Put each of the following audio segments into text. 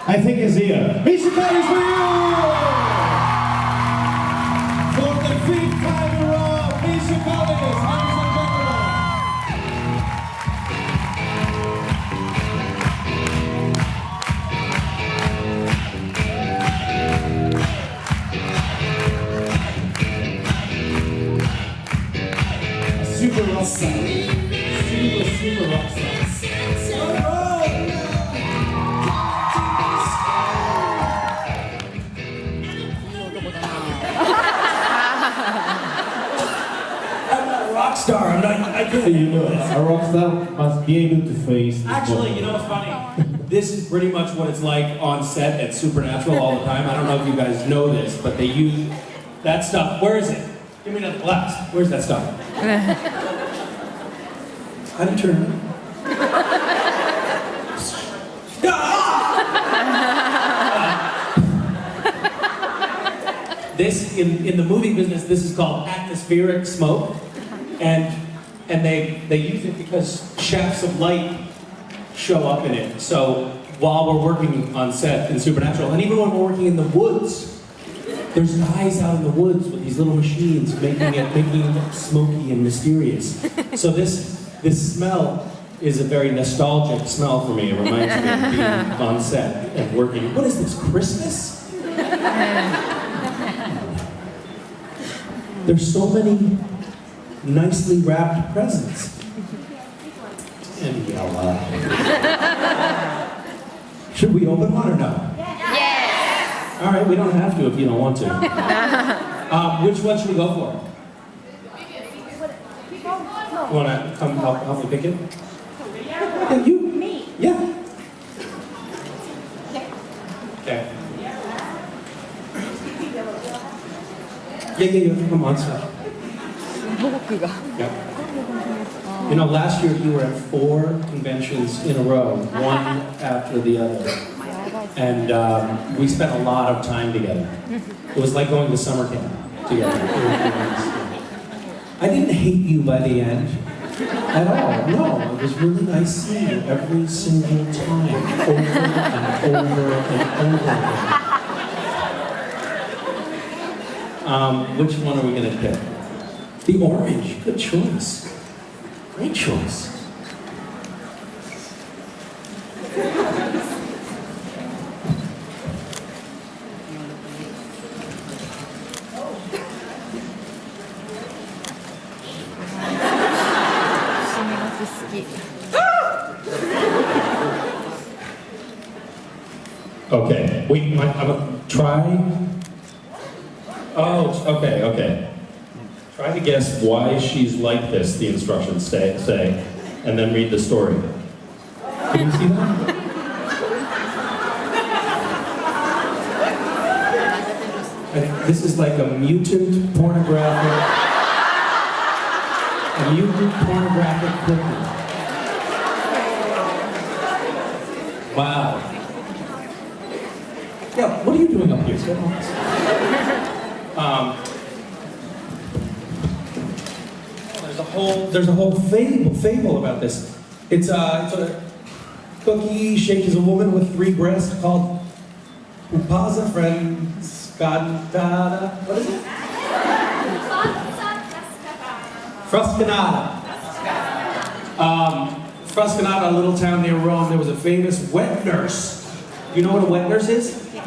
I think is here. Misha for the fifth time in a row, Misha ladies and gentlemen. Super rock star. Super rock star. Star. I'm not. I couldn't. You know, a rock star must be able to face. Actually, you know what's funny? This is pretty much what it's like on set at Supernatural all the time. I don't know if you guys know this, but they use that stuff. Where is it? Give me another glass. Where's that stuff? How do you turn it? This in the movie business, this is called atmospheric smoke. And they use it because shafts of light show up in it. So while we're working on set in Supernatural, and even when we're working in the woods, there's guys out in the woods with these little machines making it smoky and mysterious. So this smell is a very nostalgic smell for me. It reminds me of being on set and working. What is this, Christmas? There's so many nicely wrapped presents. And yellow. Should we open one or no? Yes! All right, we don't have to if you don't want to. Which one should we go for? You want to come help me pick it? Yeah, you. Me? Yeah. Okay. Yeah. Come on, sir. Yep. You know, last year you were at 4 conventions in a row, one after the other. And we spent a lot of time together. It was like going to summer camp together. I didn't hate you by the end at all. No, it was really nice seeing you every single time, over and over and over. Which one are we going to pick? The orange. Good choice. Great choice. Okay. Wait, I'm gonna try. Oh, okay. Try to guess why she's like this, the instructions say, and then read the story. Can you see that? This is like a mutant pornographic cookie. Wow. Yeah, what are you doing up here? There's a whole fable about this. It's a cookie shaped as a woman with 3 breasts called Upaza Frascanata. What is it? Frascanata. Frascanata, a little town near Rome, there was a famous wet nurse. You know what a wet nurse is? Yeah.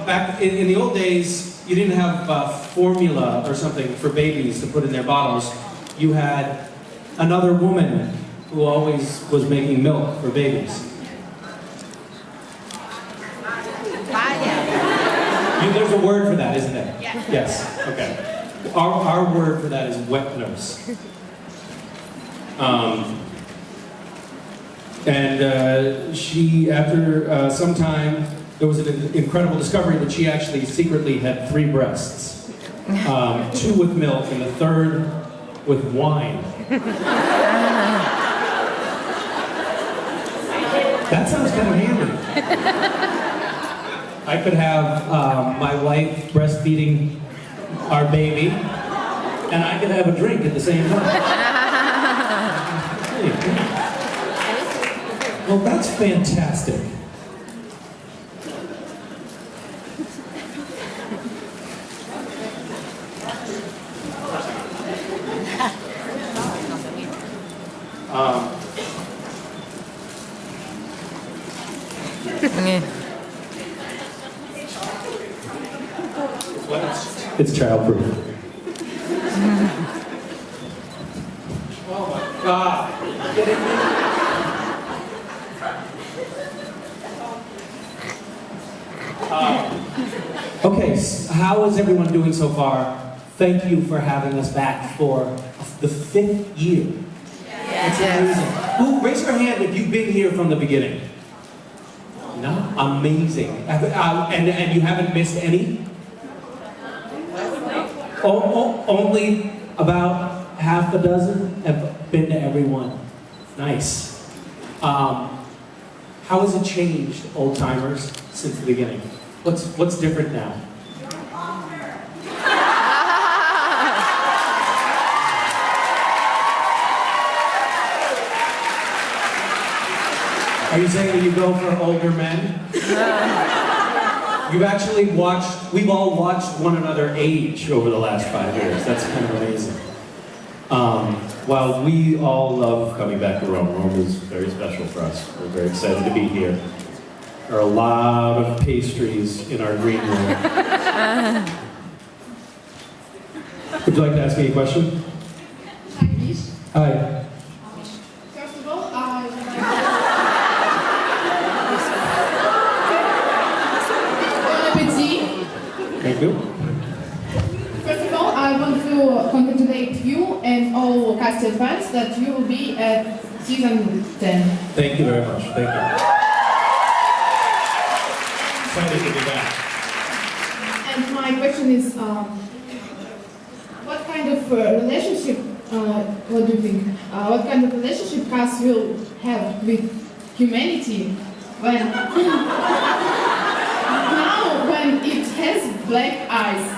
Back in the old days, you didn't have formula or something for babies to put in their bottles. You had another woman who always was making milk for babies. There's a word for that, isn't there? Yes. Yes. Okay. Our word for that is wet nurse. And she, after some time, there was an incredible discovery that she actually secretly had 3 breasts. 2 with milk and the 3rd with wine. That sounds kind of handy. I could have my wife breastfeeding our baby, and I could have a drink at the same time. Well, that's fantastic. It's childproof. Oh my God! Are you kidding me? Okay, how is everyone doing so far? Thank you for having us back for the 5th year. That's amazing. Who, raise your hand if you've been here from the beginning. No? Amazing. And you haven't missed any? Only about half a dozen have been to every one. Nice. How has it changed, old timers, since the beginning? What's different now? Are you saying that you go for older men? We've all watched one another age over the last 5 years. That's kind of amazing. While we all love coming back to Rome, Rome is very special for us. We're very excited to be here. There are a lot of pastries in our green room. Would you like to ask me a question? Hi, Mish. Hi. First of all, I would like to... Bon appétit. Thank you. First of all, I want to congratulate you and all casted fans that you will be at season 10. Thank you very much. Thank you. Excited to be back. And my question is, what kind of relationship, what do you think? What kind of relationship cast will have with humanity when now when it has black eyes?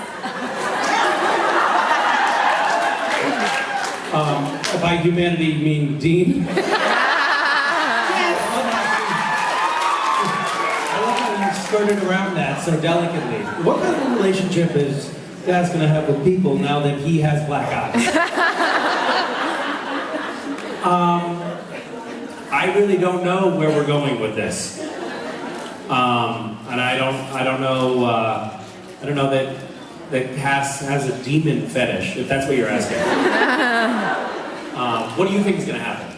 By humanity, you mean Dean? Yes. I love how you skirted around that so delicately. What kind of relationship is Dad's going to have with people now that he has black eyes? I really don't know where we're going with this, and I don't know that Cass has a demon fetish, if that's what you're asking. What do you think is going to happen?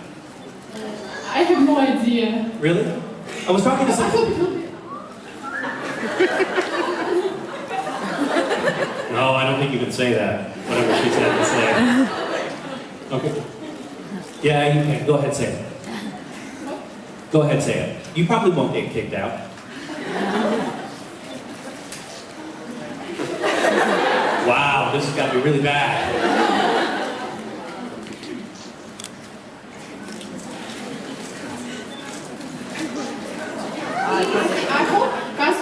I have no idea. Really? I was talking to I some. hope it will be. No, I don't think you can say that. Whatever she said to say. Okay. Yeah, you can. Go ahead, say it. Go ahead, say it. You probably won't get kicked out. Wow, this has got to be really bad. I hope Cass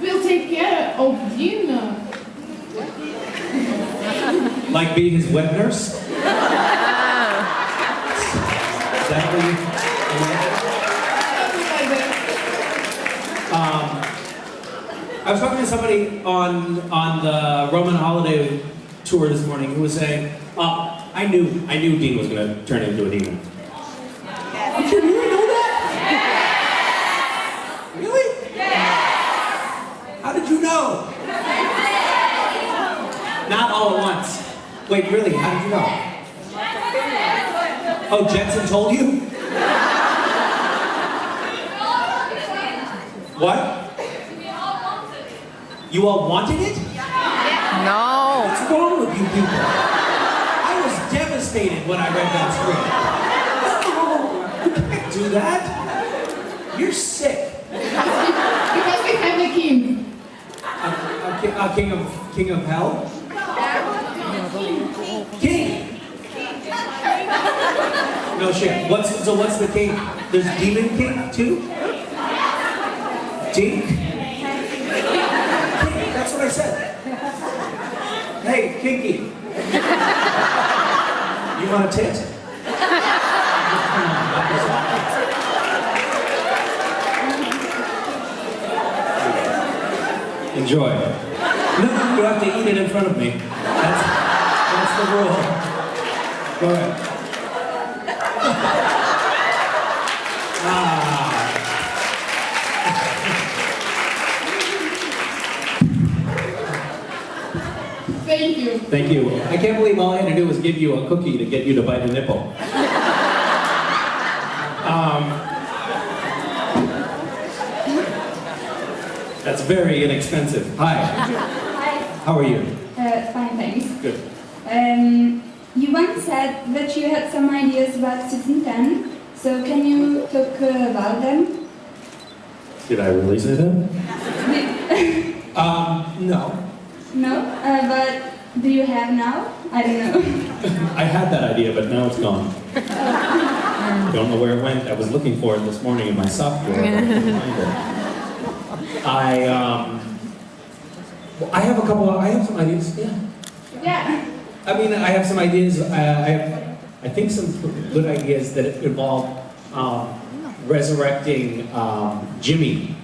will take care of Dean. Like be his wet nurse? Is that what you... I was talking to somebody on the Roman holiday tour this morning who was saying, I knew Dean was going to turn into a demon. Did you really know that? Really? How did you know? Not all at once. Wait, really? How did you know? Oh, Jensen told you? What? You all wanted it? No. What's wrong with you people? I was devastated when I read that script. You can't do that. You're sick. Because we have the king. A king of hell? King! No shit. What's the king? There's Demon King too? Dink? King, that's what I said. Hey, Kinky. You want a tit? Come on, knock this off. Enjoy. No, you have to eat it in front of me. That's That's the rule. Go ahead. Thank you. Thank you. I can't believe all I had to do was give you a cookie to get you to bite a nipple. That's very inexpensive. Hi. Hi. How are you? Fine, thanks. Good. You once said that you had some ideas about season 10, so can you talk about them? Did I really say that? No. No? But do you have now? I don't know. I had that idea, but now it's gone. Don't know where it went. I was looking for it this morning in my sock drawer. But I couldn't find it. I have some ideas. Yeah. Yeah. I mean, I have some ideas. I think some good ideas that involve resurrecting Jimmy,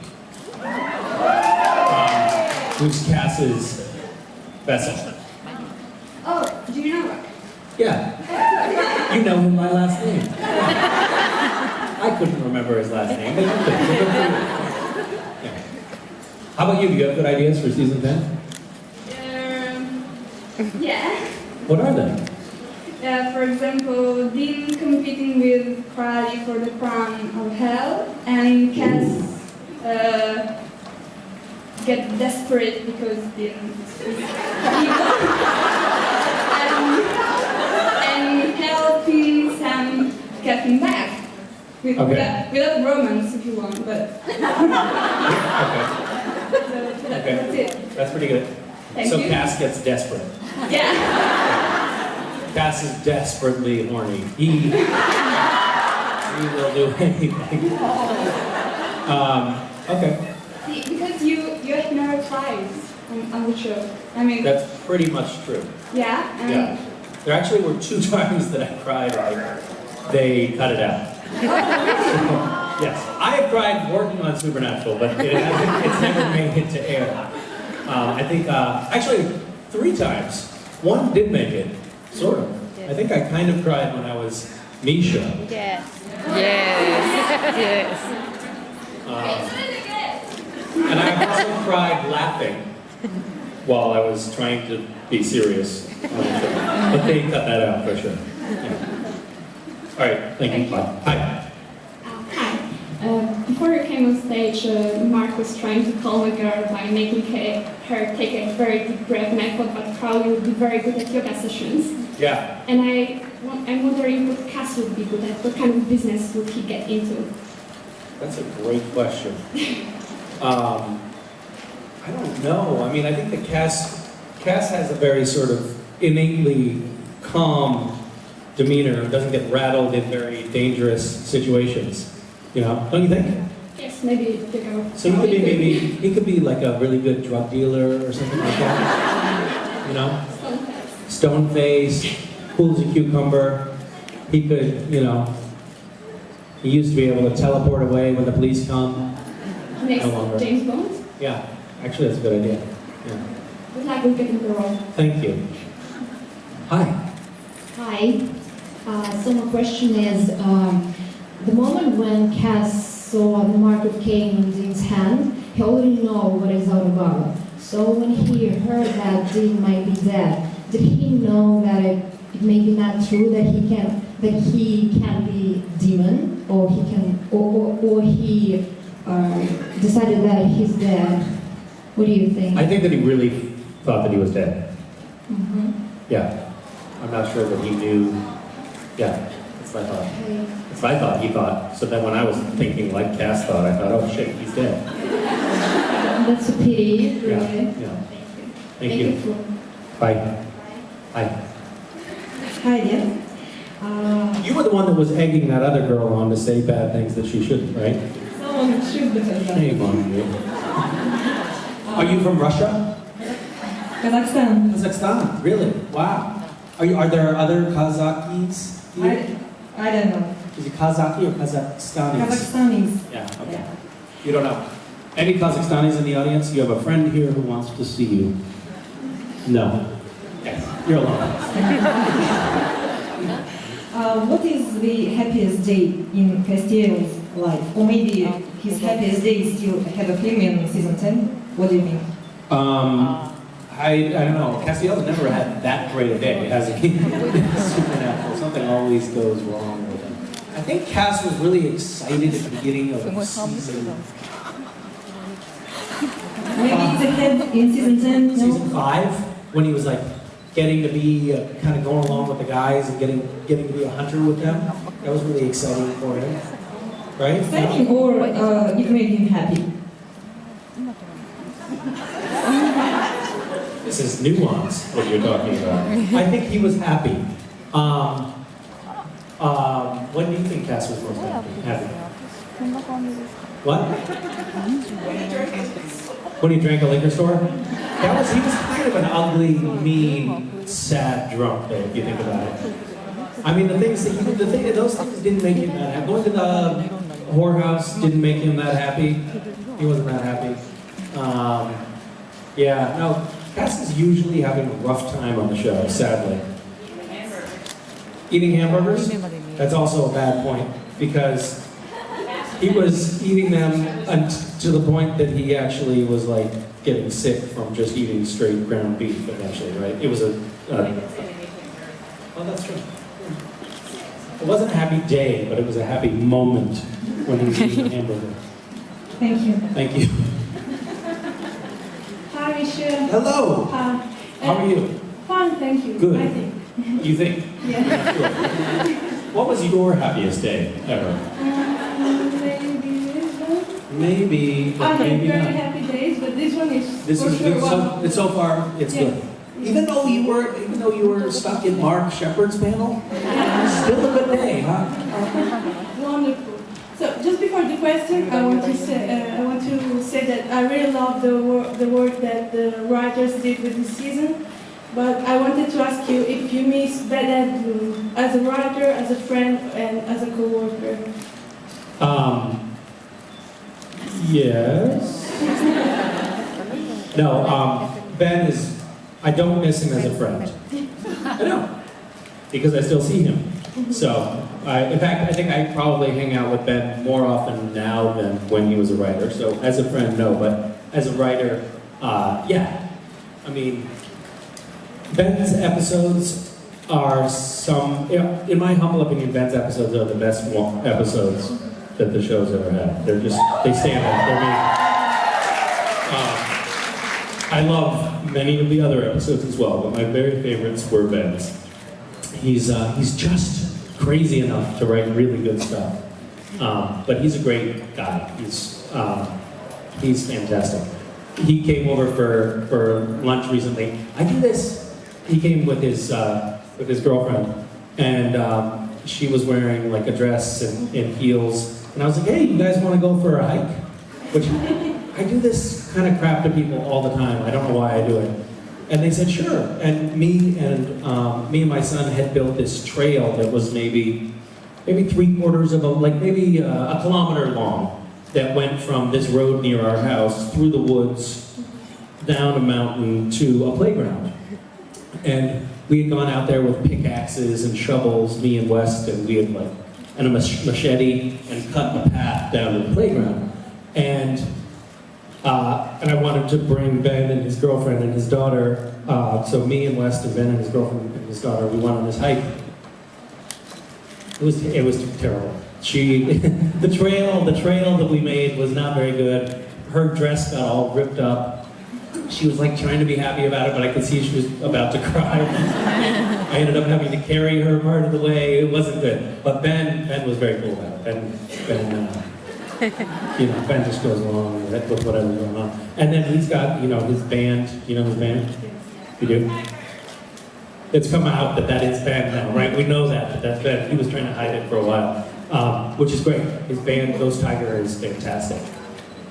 who's Cass's vessel. Oh, do you know? Yeah. You know him by last name. I couldn't remember his last name, but you could. Yeah. How about you? Do you have good ideas for season 10? Yeah. What are they? For example, Dean competing with Crowley for the crown of hell, and Cass get desperate because Dean is evil, and helping Sam get him back. Without romance, if you want, but Okay. that's it. That's pretty good. Thank so you. Cass gets desperate. Yeah. Cass is desperately horny. He will do anything. Okay. Because you have never tried on the show. I mean, That's pretty much true. yeah. And Yeah. There actually were 2 times that I cried, they cut it out. Yes. I have tried working on Supernatural, but it's never made it to air. I think, actually, 3 times. One did make it, sort of. I think I kind of cried when I was Misha. Yes. Yes. And I also cried laughing while I was trying to be serious. But they cut that out for sure. Yeah. All right, thank you. Bye. Hi. Hi. Before you came on stage, Mark was trying to calm a girl by making her take a very deep breath, and I thought that Crowley would be very good at yoga sessions. Yeah. And I'm wondering what Cass would be good at. What kind of business would he get into? That's a great question. I don't know. I mean, I think that Cass has a very sort of innately calm demeanor, doesn't get rattled in very dangerous situations. You know, don't you think? Yes, maybe the girl. So he could be like a really good drug dealer or something like that. You know? Stone face, cool as a cucumber. He could, you know, he used to be able to teleport away when the police come. Next, No longer. James Bond. Yeah, actually that's a good idea. Yeah. Good luck with getting the role. Thank you. Hi. Hi. So my question is, the moment when Cass saw the mark of Cain on Dean's hand, he already know what it's all about. So when he heard that Dean might be dead, did he know that it may be not true that he can be demon, or he can, or he decided that he's dead? What do you think? I think that he really thought that he was dead. Mm-hmm. Yeah. I'm not sure that he knew. Yeah, that's what I thought. Okay. That's what I thought he thought. So then when I was thinking like Cass thought, I thought, oh shit, he's dead. That's a pity, really. Yeah. Thank you. Bye. Hi. Hi, dear. You were the one that was egging that other girl on to say bad things that she shouldn't, right? Someone should have done that. Shame on you. Are you from Russia? Kazakhstan. Kazakhstan? Really? Wow. Are there other Kazakhis here? I don't know. Is it Kazakhi or Kazakhstanis? Kazakhstanis. Yeah, okay. Yeah. You don't know. Any Kazakhstanis in the audience? You have a friend here who wants to see you. No. Yes, you're alone. What is the happiest day in Castiel's life? Or maybe his happiest day still have a premium in season 10? What do you think? I don't know. Castiel's never had that great a day, has he? Supernatural. Something always goes wrong with him. I think Cass was really excited at the beginning of the season. Maybe it's ahead in season 10? No? Season 5, when he was like getting to be kind of going along with the guys and getting to be a hunter with them. That was really exciting for him, right? Exciting, or it made him happy? This is nuance, what you're talking about. I think he was happy. When do you think Cass was most happy? What? When he drank a liquor store? He was kind of an ugly, mean, sad drunk, though, if you think about it. I mean, those things didn't make him that happy. Going to the whorehouse didn't make him that happy. He wasn't that happy. Yeah, no, Cass is usually having a rough time on the show, sadly. Eating hamburgers? That's also a bad point, because he was eating them to the point that he actually was like getting sick from just eating straight ground beef eventually, right? It was oh, that's true. It wasn't a happy day, but it was a happy moment when he was eating a hamburger. Thank you. Thank you. Hi, Misha. Hello. Hi. How are you? Fine, thank you. Good. I think. You think? Yeah. Good. What was your happiest day ever? Maybe this one. Maybe, I but had maybe very not. happy days, but this one is This for is sure good. one. So far, it's Yeah. good. Even though you were stuck in Mark Shepard's panel, still a good day, huh? Wonderful. So just before the question, I want to say that I really love the work that the writers did with this season. But I wanted to ask you if you miss Bello as a writer, as a friend, and as a co-worker. Yes. No, Ben is. I don't miss him as a friend. I don't, because I still see him. So, in fact, I think I probably hang out with Ben more often now than when he was a writer. So, as a friend, no, but as a writer, yeah. I mean, Ben's episodes are in my humble opinion, Ben's episodes are the best episodes that the show's ever had. They stand out. They're me. I love many of the other episodes as well, but my very favorites were Ben's. He's just crazy enough to write really good stuff. But he's a great guy. He's fantastic. He came over for lunch recently. I do this. He came with his girlfriend, and she was wearing like a dress and heels. And I was like, hey, you guys want to go for a hike? Which I do this kind of crap to people all the time. I don't know why I do it. And they said, sure. And me and my son had built this trail that was maybe 3/4 of maybe a kilometer long, that went from this road near our house through the woods, down a mountain to a playground. And we had gone out there with pickaxes and shovels, me and West, and we had and a machete, and cut a path down to the playground. And I wanted to bring Ben and his girlfriend and his daughter. So me and West and Ben and his girlfriend and his daughter, we went on this hike. It was terrible. The trail that we made was not very good. Her dress got all ripped up. She was trying to be happy about it, but I could see she was about to cry. I ended up having to carry her part of the way. It wasn't good. But Ben was very cool about it. Ben just goes along with whatever's going on. And then he's got, his band. You know his band? You do? It's come out that is Ben now, right? We know that's Ben. He was trying to hide it for a while, which is great. His band, Ghost Tiger, is fantastic.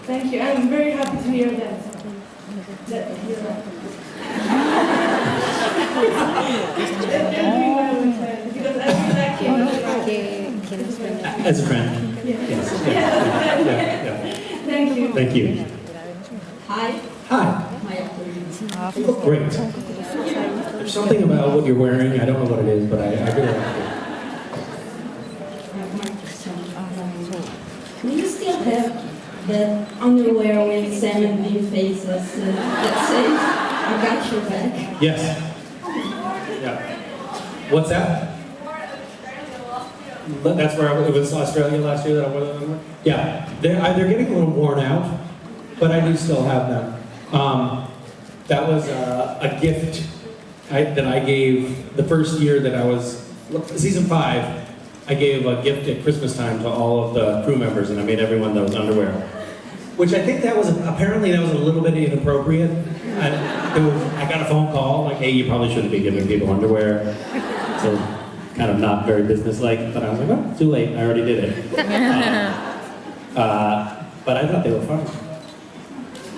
Thank you. I'm very happy to hear that. You're right. Because I really like him. As a friend. Yeah. Yes. Yeah. Thank you. Thank you. Hi. Hi. You look great. There's something about what you're wearing, I don't know what it is, but I really like it. Do you still have that underwear with salmon bean faces that says, I got your back? Yes. Yeah. What's that? That's where it was Australia last year that I wore them. Yeah, they're getting a little worn out, but I do still have them. That was a gift that I gave the first year that I was, season 5, I gave a gift at Christmas time to all of the crew members, and I made everyone those underwear. Which I think apparently that was a little bit inappropriate. I got a phone call, like, hey, you probably shouldn't be giving people underwear. So, kind of not very businesslike, but I was like, oh, too late, I already did it. But I thought they were fun.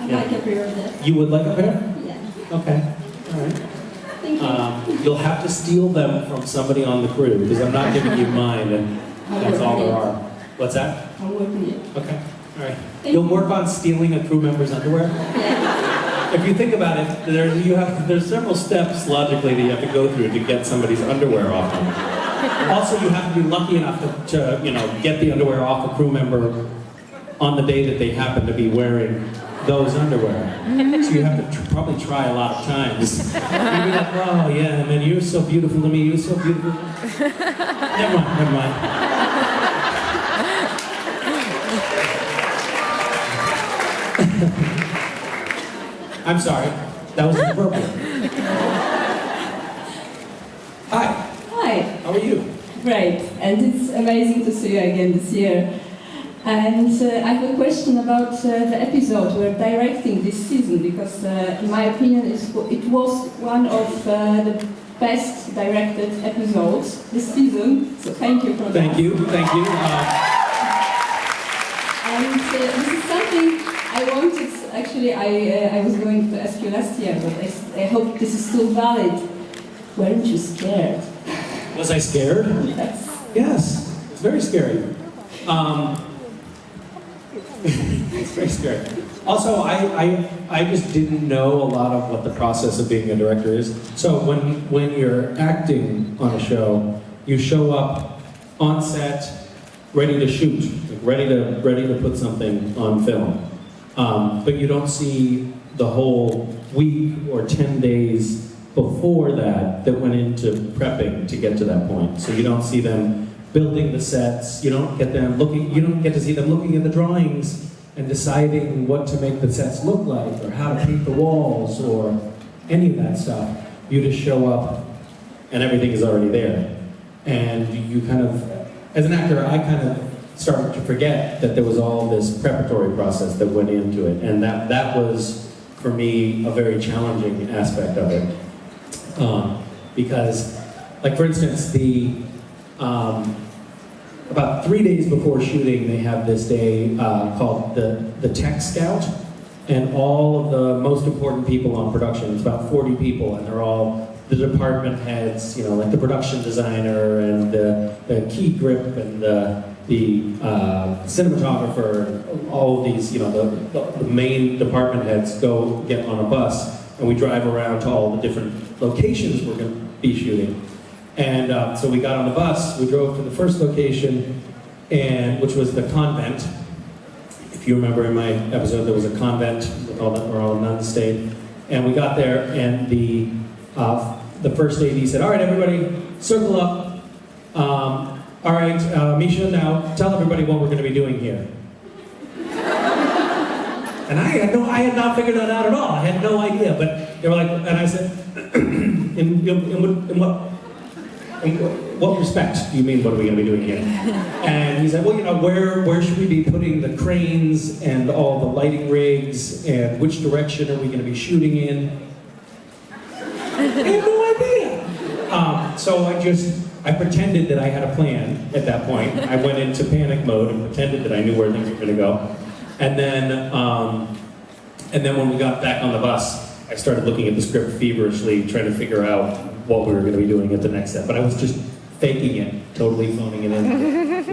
I'd like a pair of that. You would like a pair? Yeah. Okay, all right. Thank you. You'll have to steal them from somebody on the crew, because I'm not giving you mine, and that's all there are. What's that? I'm working it. Okay, all right. You'll work on stealing a crew member's underwear? Yeah. If you think about it, there's several steps logically that you have to go through to get somebody's underwear off them. Also, you have to be lucky enough to get the underwear off a crew member on the day that they happen to be wearing those underwear. So you have to probably try a lot of times. You'll be like, oh yeah, man, you're so beautiful to me, you're so beautiful. Never mind. I'm sorry, that was inappropriate. Hi. Hi. How are you? Great, and it's amazing to see you again this year. And I have a question about the episode we're directing this season, because in my opinion it was one of the best directed episodes this season, so thank you for that. Thank you. And this is something I wanted, actually I was going to ask you last year, but I hope this is still valid. Weren't you scared? Was I scared? Yes. Yes, it's very scary. It's very scary. Also, I just didn't know a lot of what the process of being a director is. So when you're acting on a show, you show up on set, ready to shoot, like ready to put something on film. But you don't see the whole week or 10 days before that went into prepping to get to that point. So you don't see them building the sets, you don't get to see them looking at the drawings and deciding what to make the sets look like, or how to paint the walls, or any of that stuff. You just show up and everything is already there. And you kind of, as an actor, I kind of started to forget that there was all this preparatory process that went into it. And that was, for me, a very challenging aspect of it. Because, like for instance, about 3 days before shooting, they have this day called the Tech Scout, and all of the most important people on production, it's about 40 people, and they're all the department heads, like the production designer, and the key grip, and the cinematographer, all of these, the main department heads go get on a bus, and we drive around to all the different locations we're going to be shooting. And so we got on the bus, we drove to the first location, which was the convent. If you remember in my episode, there was a convent where all the nuns stayed. And we got there, and the first AD said, all right, everybody, circle up. All right, Misha, now tell everybody what we're going to be doing here. And I had not figured that out at all. I had no idea, but they were like, and I said, in what respect do you mean, what are we going to be doing here? And he said, well, where should we be putting the cranes and all the lighting rigs, and which direction are we going to be shooting in? I had no idea. So I pretended that I had a plan at that point. I went into panic mode and pretended that I knew where things were going to go. And then when we got back on the bus, I started looking at the script feverishly, trying to figure out what we were going to be doing at the next step. But I was just faking it, totally phoning it in.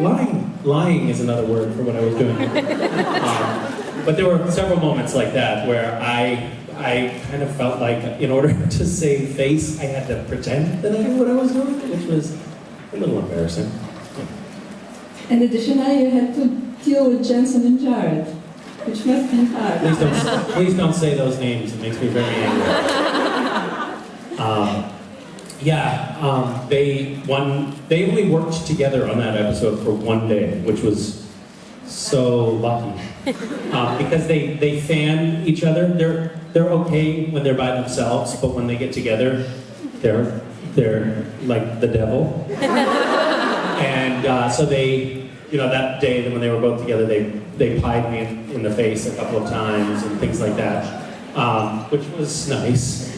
Lying is another word for what I was doing. But there were several moments like that where I I kind of felt like in order to save face, I had to pretend that I knew what I was doing, which was a little embarrassing. And additionally, you had to deal with Jensen and Jared, which must be hard. Please don't say those names. It makes me very angry. They only worked together on that episode for one day, which was so lucky. Because they fan each other. They're okay when they're by themselves, but when they get together, they're like the devil. And so they, that day when they were both together, they pied me in the face a couple of times and things like that, which was nice.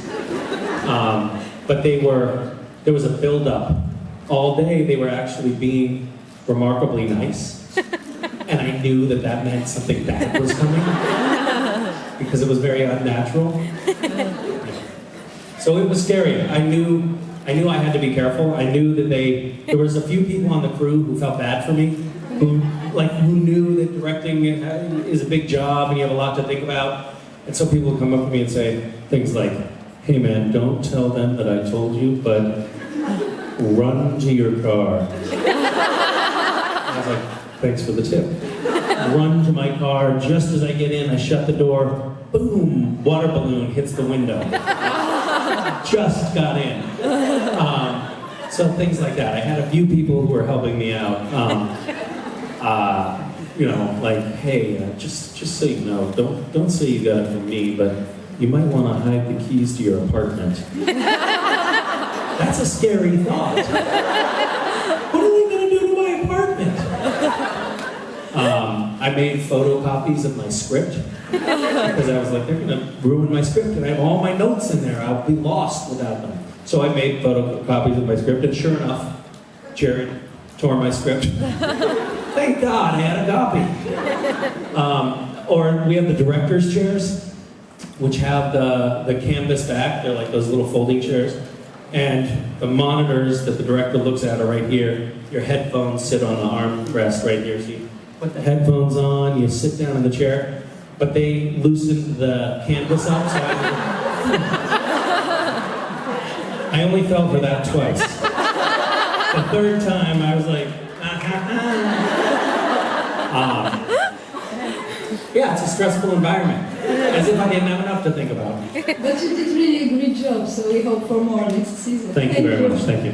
But there was a build-up. All day they were actually being remarkably nice. And I knew that meant something bad was coming. Because it was very unnatural. So it was scary. I knew I had to be careful. I knew that there was a few people on the crew who felt bad for me, who knew that directing is a big job and you have a lot to think about. And so people would come up to me and say things like, "Hey man, don't tell them that I told you, but run to your car." I was like, "Thanks for the tip." Run to my car. Just as I get in, I shut the door. Boom! Water balloon hits the window. Just got in. So things like that. I had a few people who were helping me out. Like, "Hey, just so you know, don't say you got it from me, but you might want to hide the keys to your apartment." That's a scary thought. What are they going to do to my apartment? I made photocopies of my script because I was like, they're going to ruin my script and I have all my notes in there. I'll be lost without them. So I made photocopies of my script, and sure enough, Jared tore my script. Thank God I had a copy. Or we have the director's chairs, which have the canvas back. They're like those little folding chairs. And the monitors that the director looks at are right here. Your headphones sit on the armrest right here. So you put the headphones on, you sit down in the chair, but they loosened the canvas up, so I only fell for that twice. The third time, I was like, yeah, it's a stressful environment. As if I didn't have enough to think about. But you did really a great job, so we hope for more next season. Thank you very much. Thank you.